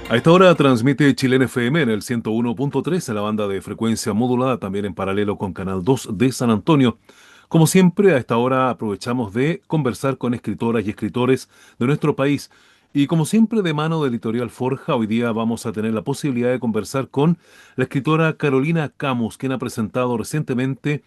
A esta hora transmite Chilena FM en el 101.3 en la banda de frecuencia modulada, también en paralelo con Canal 2 de San Antonio. Como siempre, a esta hora aprovechamos de conversar con escritoras y escritores de nuestro país. Y como siempre, de mano de Editorial Forja, hoy día vamos a tener la posibilidad de conversar con la escritora Carolina Camus, quien ha presentado recientemente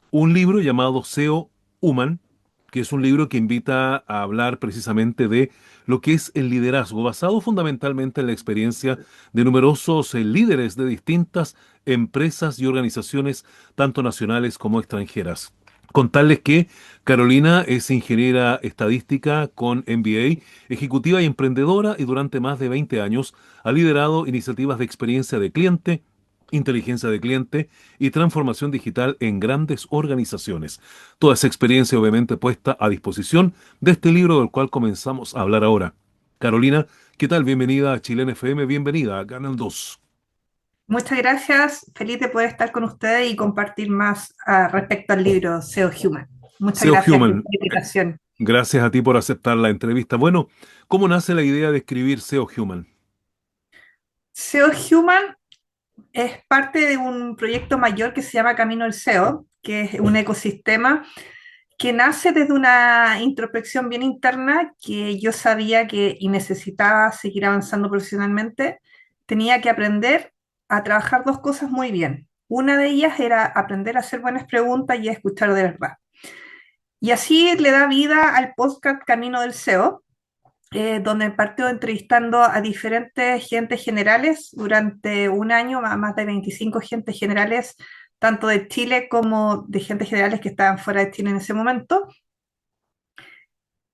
un libro llamado SEO Human, que es un libro que invita a hablar precisamente de lo que es el liderazgo, basado fundamentalmente en la experiencia de numerosos líderes de distintas empresas y organizaciones, tanto nacionales como extranjeras. Contarles que Carolina es ingeniera estadística con MBA, ejecutiva y emprendedora, y durante más de 20 años ha liderado iniciativas de experiencia de cliente, inteligencia de cliente y transformación digital en grandes organizaciones. Toda esa experiencia obviamente puesta a disposición de este libro del cual comenzamos a hablar ahora. Carolina, ¿qué tal? Bienvenida a Chilena FM, bienvenida a Canal 2. Muchas gracias, feliz de poder estar con ustedes y compartir más respecto al libro SEO Human. Muchas SEO gracias por Human, la invitación. gracias a ti por aceptar la entrevista. Bueno, ¿cómo nace la idea de escribir SEO Human? SEO Human es parte de un proyecto mayor que se llama Camino del SEO, que es un ecosistema que nace desde una introspección bien interna que yo sabía que y necesitaba seguir avanzando profesionalmente. Tenía que aprender a trabajar dos cosas muy bien. Una de ellas era aprender a hacer buenas preguntas y a escuchar de verdad. Y así le da vida al podcast Camino del SEO, donde partió entrevistando a diferentes gentes generales durante un año, a más de 25 gentes generales, tanto de Chile como de gentes generales que estaban fuera de Chile en ese momento.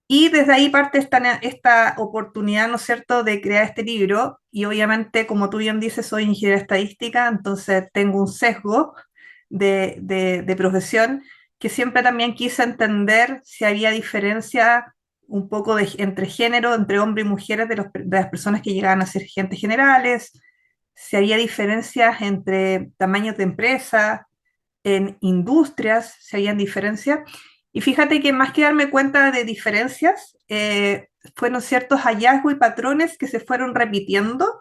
Y desde ahí parte esta oportunidad, ¿no es cierto?, de crear este libro. Y obviamente, como tú bien dices, soy ingeniera estadística, entonces tengo un sesgo de profesión que siempre también quise entender si había diferencia un poco entre género, entre hombres y mujeres de las personas que llegaban a ser agentes generales, si había diferencias entre tamaños de empresa, en industrias, si habían diferencias. Y fíjate que más que darme cuenta de diferencias, fueron ciertos hallazgos y patrones que se fueron repitiendo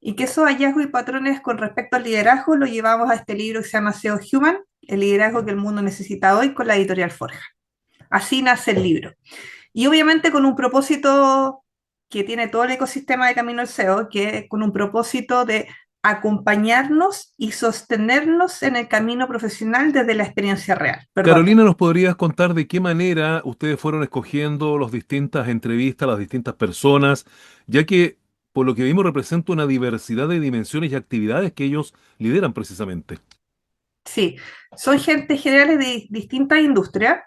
y que esos hallazgos y patrones con respecto al liderazgo lo llevamos a este libro que se llama SEO Human, el liderazgo que el mundo necesita hoy, con la editorial Forja. Así nace el libro. Y obviamente con un propósito que tiene todo el ecosistema de Camino al SEO, que es con un propósito de acompañarnos y sostenernos en el camino profesional desde la experiencia real. Perdón. Carolina, ¿nos podrías contar de qué manera ustedes fueron escogiendo las distintas entrevistas, las distintas personas, ya que por lo que vimos representa una diversidad de dimensiones y actividades que ellos lideran precisamente? Sí, son gente generales de distintas industrias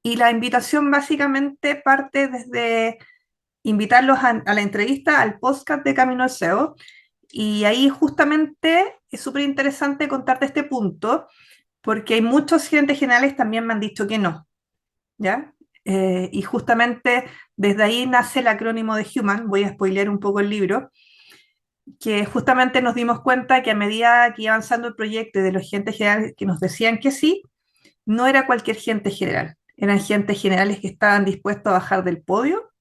y la invitación básicamente parte desde invitarlos a la entrevista, al podcast de Camino al SEO. Y ahí justamente es súper interesante contarte este punto, porque hay muchos gerentes generales también me han dicho que no, ¿ya? Y justamente desde ahí nace el acrónimo de Human, voy a spoilear un poco el libro, que justamente nos dimos cuenta que a medida que iba avanzando el proyecto y de los gerentes generales que nos decían que sí, no era cualquier gerente general, eran gerentes generales que estaban dispuestos a bajar del podio,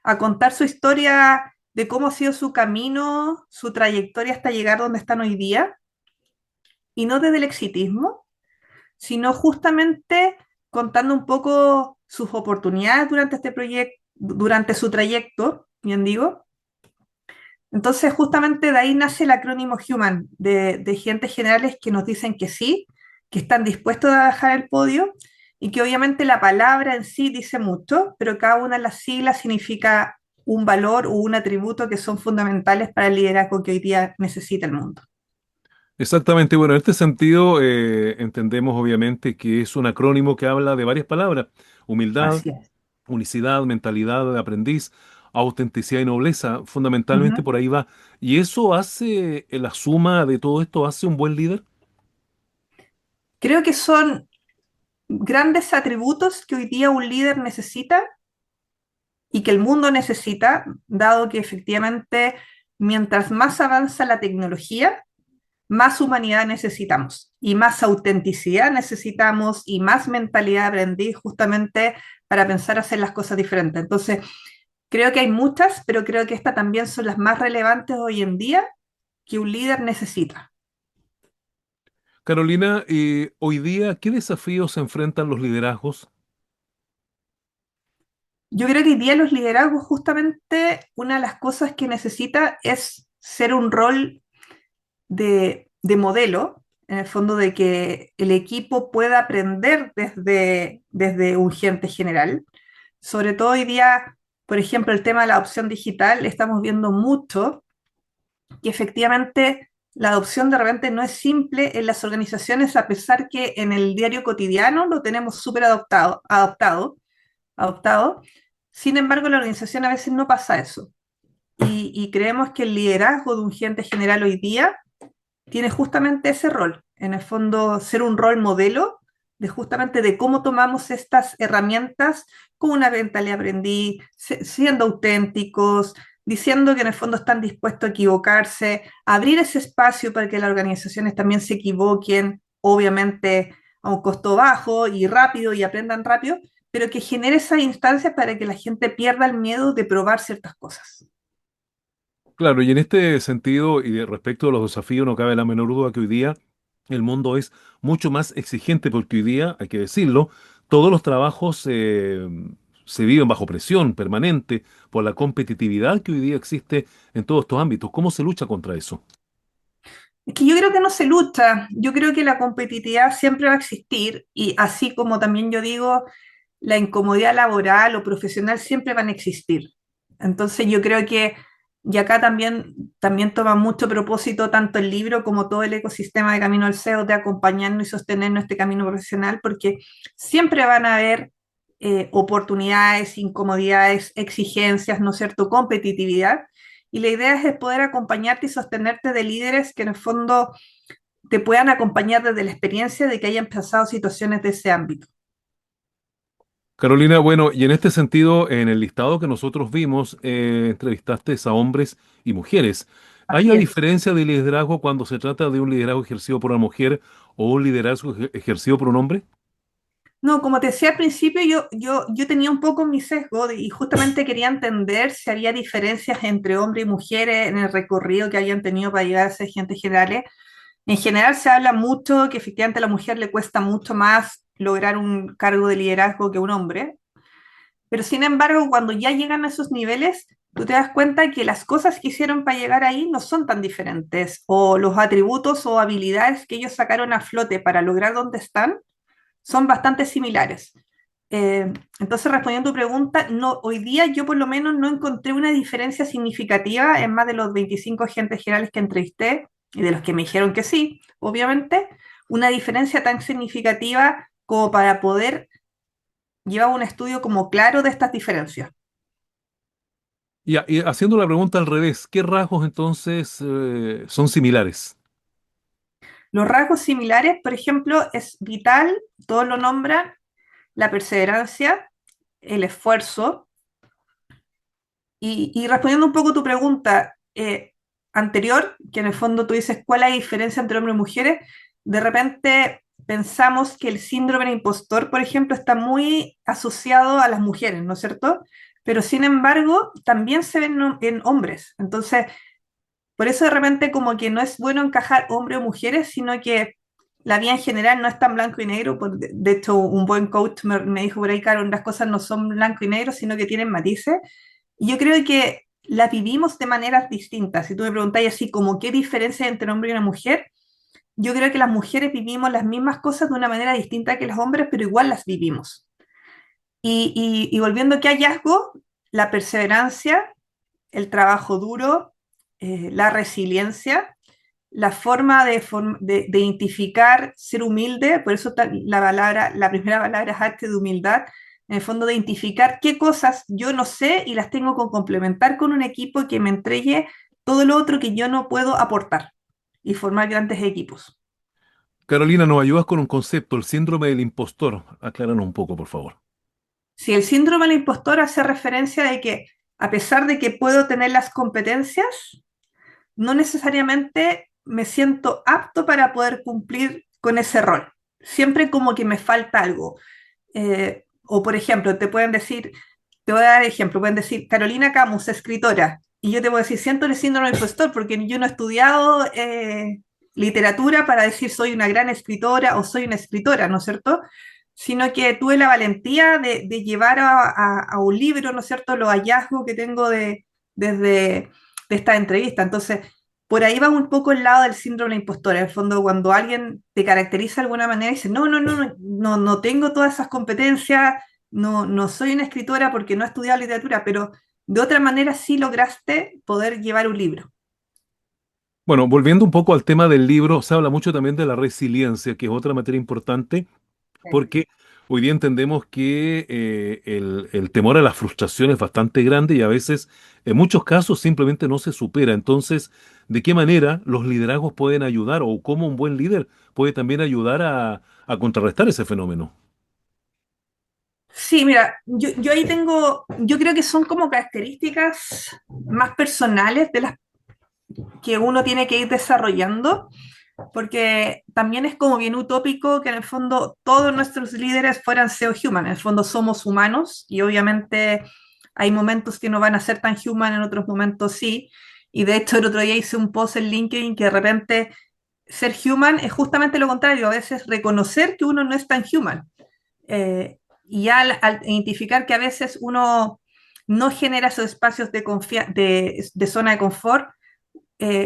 a contar su historia de cómo ha sido su camino, su trayectoria hasta llegar donde están hoy día, y no desde el exitismo, sino justamente contando un poco sus oportunidades durante este proyecto, durante su trayecto, bien digo. Entonces, justamente de ahí nace el acrónimo Human, de gentes generales que nos dicen que sí, que están dispuestos a bajar el podio y que obviamente la palabra en sí dice mucho, pero cada una de las siglas significa un valor o un atributo que son fundamentales para el liderazgo que hoy día necesita el mundo. Exactamente, bueno, en este sentido entendemos obviamente que es un acrónimo que habla de varias palabras: humildad, Así es. unicidad, mentalidad de aprendiz, autenticidad y nobleza, fundamentalmente Ujú. por ahí va. Y eso hace, la suma de todo esto hace un buen líder. Creo que son grandes atributos que hoy día un líder necesita y que el mundo necesita, dado que efectivamente mientras más avanza la tecnología, más humanidad necesitamos y más autenticidad necesitamos y más mentalidad de aprendiz justamente para pensar hacer las cosas diferentes. Entonces, Creo que hay muchas, pero creo que estas también son las más relevantes hoy en día que un líder necesita. Carolina, hoy día, ¿qué desafíos se enfrentan los liderazgos? Yo creo que hoy día los liderazgos justamente una de las cosas que necesita es ser un rol de modelo, en el fondo de que el equipo pueda aprender desde un gerente general. Sobre todo hoy día, por ejemplo, el tema de la adopción digital, estamos viendo mucho que efectivamente la adopción de repente no es simple en las organizaciones, a pesar que en el diario cotidiano lo tenemos súper adoptado. Sin embargo, en la organización a veces no pasa eso. Y creemos que el liderazgo de un gerente general hoy día tiene justamente ese rol, en el fondo ser un rol modelo de justamente de cómo tomamos estas herramientas con una mentalidad aprendí, siendo auténticos, diciendo que en el fondo están dispuestos a equivocarse, abrir ese espacio para que las organizaciones también se equivoquen, obviamente a un costo bajo y rápido y aprendan rápido, pero que genere esas instancias para que la gente pierda el miedo de probar ciertas cosas. Claro, y en este sentido y respecto a los desafíos, no cabe la menor duda que hoy día el mundo es mucho más exigente porque hoy día, hay que decirlo, todos los trabajos se viven bajo presión permanente por la competitividad que hoy día existe en todos estos ámbitos. ¿Cómo se lucha contra eso? Es que yo creo que no se lucha, yo creo que la competitividad siempre va a existir y así como también yo digo, la incomodidad laboral o profesional siempre van a existir. Entonces yo creo que, y acá también toma mucho propósito tanto el libro como todo el ecosistema de Camino al CEO de acompañarnos y sostenernos este camino profesional, porque siempre van a haber oportunidades, incomodidades, exigencias, ¿no es cierto?, competitividad. Y la idea es poder acompañarte y sostenerte de líderes que en el fondo te puedan acompañar desde la experiencia de que hayan pasado situaciones de ese ámbito. Carolina, bueno, y en este sentido, en el listado que nosotros vimos, entrevistaste a hombres y mujeres. ¿Hay una Así es. diferencia de liderazgo cuando se trata de un liderazgo ejercido por una mujer o un liderazgo ejercido por un hombre? No, como te decía al principio, yo tenía un poco mi sesgo y justamente quería entender si había diferencias entre hombres y mujeres en el recorrido que habían tenido para llegar a ser agentes generales. En general se habla mucho que efectivamente a la mujer le cuesta mucho más lograr un cargo de liderazgo que un hombre, pero sin embargo, cuando ya llegan a esos niveles, tú te das cuenta que las cosas que hicieron para llegar ahí no son tan diferentes, o los atributos o habilidades que ellos sacaron a flote para lograr donde están son bastante similares. Entonces, respondiendo a tu pregunta, no, hoy día yo por lo menos no encontré una diferencia significativa en más de los 25 agentes generales que entrevisté y de los que me dijeron que sí, obviamente, una diferencia tan significativa como para poder llevar un estudio como claro de estas diferencias. Y haciendo la pregunta al revés, ¿qué rasgos entonces son similares? Los rasgos similares, por ejemplo, es vital, todos lo nombran, la perseverancia, el esfuerzo. Y respondiendo un poco a tu pregunta anterior, que en el fondo tú dices, ¿cuál es la diferencia entre hombres y mujeres? De repente pensamos que el síndrome del impostor, por ejemplo, está muy asociado a las mujeres, ¿no es cierto? Pero sin embargo, también se ven en hombres. Entonces, por eso de repente como que no es bueno encajar hombres o mujeres, sino que la vida en general no es tan blanco y negro. De hecho, un buen coach me dijo por ahí, Carol, las cosas no son blanco y negro, sino que tienen matices. Y yo creo que las vivimos de maneras distintas. Si tú me preguntáis así como qué diferencia hay entre un hombre y una mujer, yo creo que las mujeres vivimos las mismas cosas de una manera distinta que los hombres, pero igual las vivimos. Y volviendo a qué hallazgo, la perseverancia, el trabajo duro, la resiliencia, la forma de identificar, ser humilde, por eso la primera palabra es arte de humildad, en el fondo de identificar qué cosas yo no sé y las tengo que complementar con un equipo que me entregue todo lo otro que yo no puedo aportar y formar grandes equipos. Carolina, nos ayudas con un concepto, el síndrome del impostor. Acláranos un poco, por favor. Si el síndrome del impostor hace referencia de que a pesar de que puedo tener las competencias, no necesariamente me siento apto para poder cumplir con ese rol. Siempre como que me falta algo. O por ejemplo, te pueden decir, te voy a dar ejemplo, pueden decir Carolina Camus, escritora, y yo te voy a decir, siento el síndrome del impostor porque yo no he estudiado literatura para decir soy una gran escritora o soy una escritora, ¿no es cierto? Sino que tuve la valentía de llevar a un libro, ¿no es cierto?, los hallazgos que tengo desde de esta entrevista. Entonces, por ahí va un poco el lado del síndrome de la impostora. En el fondo, cuando alguien te caracteriza de alguna manera y dice, no tengo todas esas competencias, no soy una escritora porque no he estudiado literatura, pero de otra manera sí lograste poder llevar un libro. Bueno, volviendo un poco al tema del libro, se habla mucho también de la resiliencia, que es otra materia importante, Sí. porque hoy día entendemos que el temor a la frustración es bastante grande y a veces, en muchos casos, simplemente no se supera. Entonces, ¿de qué manera los liderazgos pueden ayudar o cómo un buen líder puede también ayudar a contrarrestar ese fenómeno? Sí, mira, yo ahí tengo, yo creo que son como características más personales de las que uno tiene que ir desarrollando, porque también es como bien utópico que en el fondo todos nuestros líderes fueran SEO human, en el fondo somos humanos y obviamente hay momentos que no van a ser tan human, en otros momentos sí, y de hecho el otro día hice un post en LinkedIn que de repente ser human es justamente lo contrario, a veces reconocer que uno no es tan human. Y al identificar que a veces uno no genera esos espacios de zona de confort,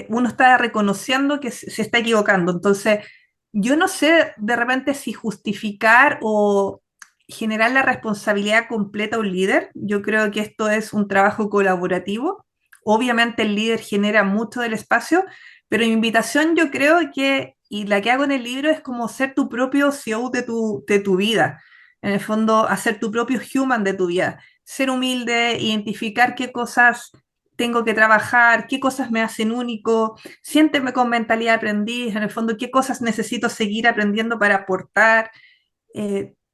uno está reconociendo que se está equivocando. Entonces, yo no sé de repente si justificar o generar la responsabilidad completa a un líder. Yo creo que esto es un trabajo colaborativo. Obviamente el líder genera mucho del espacio, pero mi invitación yo creo que, y la que hago en el libro, es como ser tu propio CEO de tu vida. En el fondo, hacer tu propio human de tu vida. Ser humilde, identificar qué cosas tengo que trabajar, qué cosas me hacen único, siénteme con mentalidad de aprendiz, en el fondo, qué cosas necesito seguir aprendiendo para aportar,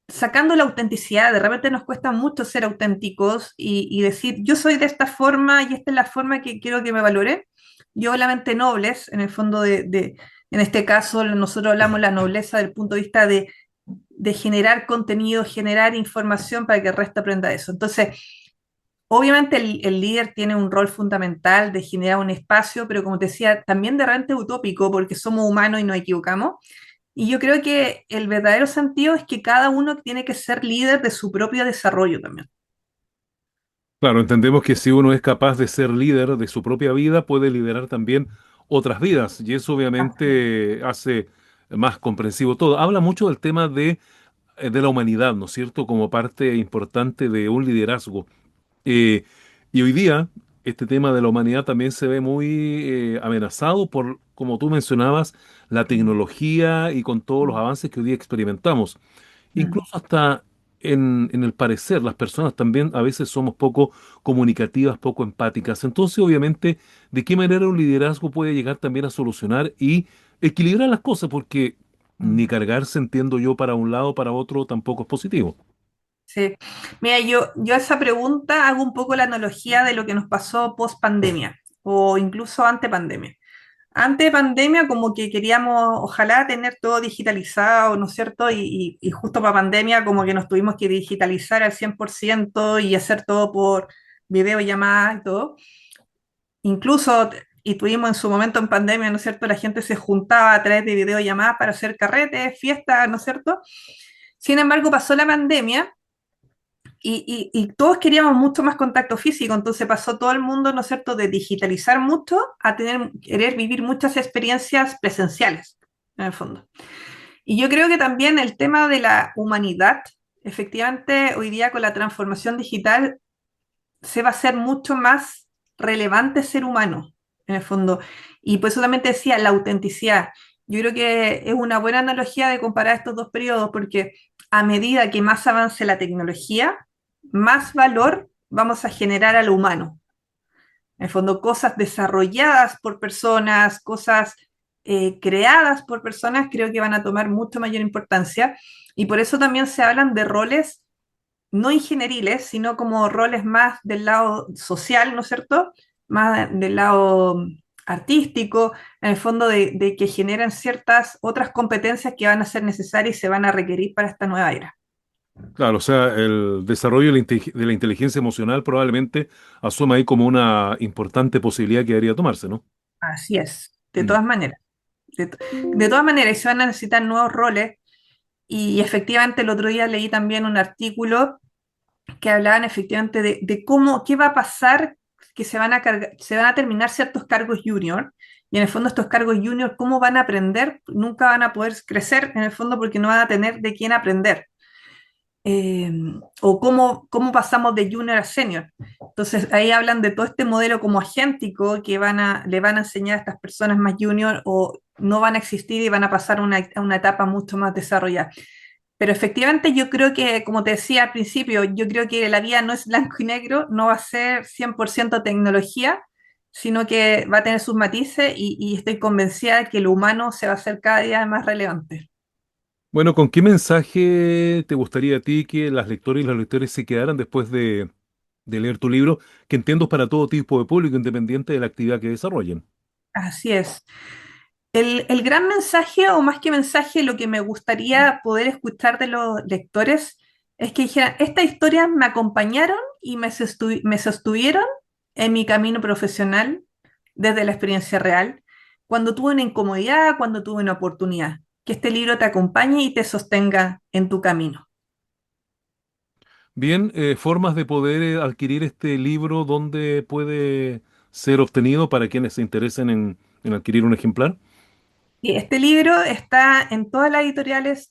sacando la autenticidad. De repente nos cuesta mucho ser auténticos y decir, yo soy de esta forma y esta es la forma que quiero que me valore. Yo la mente nobles, en el fondo en este caso, nosotros hablamos la nobleza del punto de vista de generar contenido, generar información para que el resto aprenda eso. Entonces, obviamente el líder tiene un rol fundamental de generar un espacio, pero como te decía, también de repente utópico porque somos humanos y nos equivocamos. Y yo creo que el verdadero sentido es que cada uno tiene que ser líder de su propio desarrollo también. Claro, entendemos que si uno es capaz de ser líder de su propia vida, puede liderar también otras vidas y eso Así es. obviamente hace más comprensivo todo. Habla mucho del tema de la humanidad, ¿no es cierto?, como parte importante de un liderazgo. Eh, y hoy día este tema de la humanidad también se ve muy amenazado por, como tú mencionabas, la Mm, tecnología y con todos los mm, avances que hoy día experimentamos. mm. Incluso hasta en el parecer, las personas también a veces somos poco comunicativas, poco empáticas. Entonces, obviamente, ¿de qué manera un liderazgo puede llegar también a solucionar y equilibrar las cosas? Porque ni Mm. cargarse, entiendo yo, para un lado o para otro tampoco es positivo. Sí. Mira, yo a esa pregunta hago un poco la analogía de lo que nos pasó post pandemia o incluso ante pandemia. Antes de pandemia, como que queríamos, ojalá, tener todo digitalizado, ¿no es cierto? Y justo para pandemia, como que nos tuvimos que digitalizar al 100% y hacer todo por videollamada y todo. Incluso, y tuvimos en su momento en pandemia, ¿no es cierto? La gente se juntaba a través de videollamadas para hacer carretes, fiestas, ¿no es cierto? Sin embargo, pasó la pandemia y todos queríamos mucho más contacto físico, entonces pasó todo el mundo, ¿no es cierto?, de digitalizar mucho a querer vivir muchas experiencias presenciales, en el fondo. Y yo creo que también el tema de la humanidad, efectivamente, hoy día con la transformación digital se va a hacer mucho más relevante ser humano, en el fondo. Y por eso también te decía, la autenticidad. Yo creo que es una buena analogía de comparar estos dos periodos, porque a medida que más avance la tecnología, más valor vamos a generar a lo humano. En el fondo, cosas desarrolladas por personas, cosas creadas por personas, creo que van a tomar mucho mayor importancia. Y por eso también se hablan de roles no ingenieriles, sino como roles más del lado social, ¿no es cierto? Más del lado artístico, en el fondo de que generan ciertas otras competencias que van a ser necesarias y se van a requerir para esta nueva era. Claro, o sea, el desarrollo de de la inteligencia emocional probablemente asuma ahí como una importante posibilidad que debería tomarse, ¿no? Así es, de Mm. todas maneras. De todas maneras, se van a necesitar nuevos roles y efectivamente el otro día leí también un artículo que hablaban efectivamente de cómo, qué va a pasar, que se van a terminar ciertos cargos junior, y en el fondo estos cargos junior, ¿cómo van a aprender? Nunca van a poder crecer en el fondo porque no van a tener de quién aprender. Eh, o cómo pasamos de junior a senior. Entonces ahí hablan de todo este modelo como agéntico que le van a enseñar a estas personas más junior o no van a existir y van a pasar a una etapa mucho más desarrollada. Pero efectivamente yo creo que, como te decía al principio, yo creo que la vida no es blanco y negro, no va a ser 100% tecnología, sino que va a tener sus matices y estoy convencida de que lo humano se va a hacer cada día más relevante. Bueno, ¿con qué mensaje te gustaría a ti que las lectoras y los lectores se quedaran después de leer tu libro, que entiendo es para todo tipo de público, independiente de la actividad que desarrollen? Así es. El gran mensaje, o más que mensaje, lo que me gustaría poder escuchar de los lectores es que dijeran, estas historias me acompañaron y me sostuvieron en mi camino profesional desde la experiencia real, cuando tuve una incomodidad, cuando tuve una oportunidad. Que este libro te acompañe y te sostenga en tu camino. Bien, formas de poder adquirir este libro, ¿dónde puede ser obtenido para quienes se interesen en adquirir un ejemplar? Y este libro está en todas las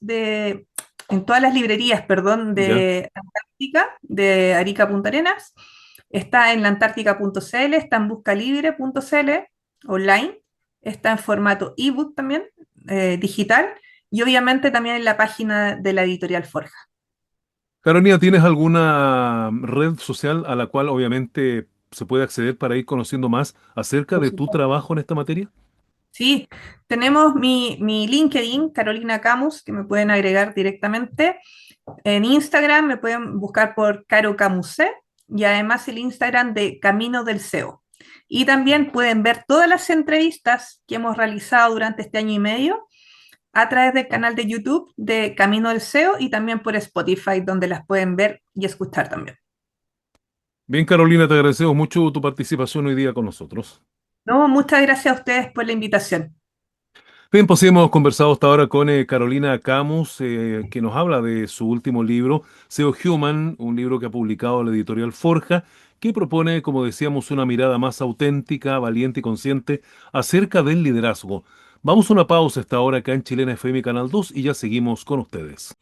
en todas las librerías, perdón, Ya. de Antártica, de Arica Punta Arenas. Está en laantártica.cl, está en buscalibre.cl online, está en formato ebook también, digital, y obviamente también en la página de la editorial Forja. Carolina, ¿tienes alguna red social a la cual obviamente se puede acceder para ir conociendo más acerca Por de tu supuesto. trabajo en esta materia? Sí, tenemos mi LinkedIn, Carolina Camus, que me pueden agregar directamente. En Instagram me pueden buscar por Caro Camusé y además el Instagram de Camino del SEO. Y también pueden ver todas las entrevistas que hemos realizado durante este año y medio a través del canal de YouTube de Camino del SEO y también por Spotify, donde las pueden ver y escuchar también. Bien, Carolina, te agradecemos mucho tu participación hoy día con nosotros. No, muchas gracias a ustedes por la invitación. Bien, pues sí, hemos conversado hasta ahora con Carolina Camus, que nos habla de su último libro, SEO Human, un libro que ha publicado la editorial Forja, que propone, como decíamos, una mirada más auténtica, valiente y consciente acerca del liderazgo. Vamos a una pausa hasta ahora acá en Chilena FM Canal 2 y ya seguimos con ustedes.